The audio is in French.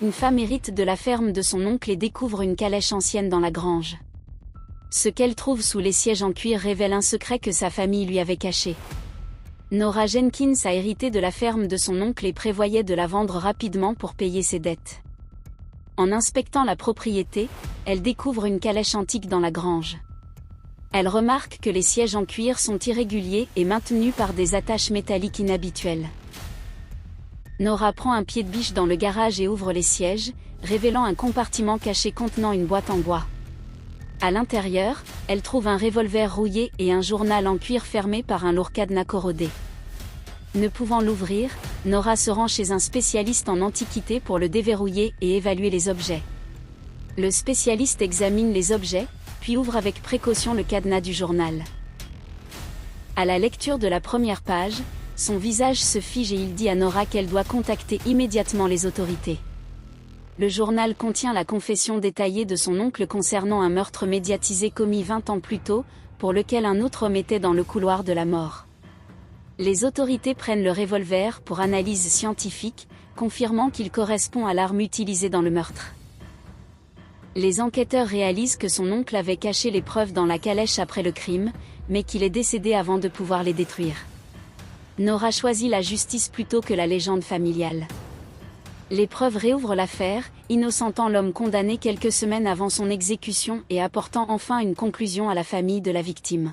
une femme hérite de la ferme de son oncle et découvre une calèche ancienne dans la grange. Ce qu'elle trouve sous les sièges en cuir révèle un secret que sa famille lui avait caché. Nora Jenkins a hérité de la ferme de son oncle et prévoyait de la vendre rapidement pour payer ses dettes. En inspectant la propriété, elle découvre une calèche antique dans la grange. Elle remarque que les sièges en cuir sont irréguliers et maintenus par des attaches métalliques inhabituelles. Nora prend un pied de biche dans le garage et ouvre les sièges, révélant un compartiment caché contenant une boîte en bois. À l'intérieur, elle trouve un revolver rouillé et un journal en cuir fermé par un lourd cadenas corrodé. Ne pouvant l'ouvrir, Nora se rend chez un spécialiste en antiquité pour le déverrouiller et évaluer les objets. Le spécialiste examine les objets, puis ouvre avec précaution le cadenas du journal. À la lecture de la première page, son visage se fige et il dit à Nora qu'elle doit contacter immédiatement les autorités. Le journal contient la confession détaillée de son oncle concernant un meurtre médiatisé commis 20 ans plus tôt, pour lequel un autre homme était dans le couloir de la mort. Les autorités prennent le revolver pour analyse scientifique, confirmant qu'il correspond à l'arme utilisée dans le meurtre. Les enquêteurs réalisent que son oncle avait caché les preuves dans la calèche après le crime, mais qu'il est décédé avant de pouvoir les détruire. Nora choisit la justice plutôt que la légende familiale. Les preuves réouvrent l'affaire, innocentant l'homme condamné quelques semaines avant son exécution et apportant enfin une conclusion à la famille de la victime.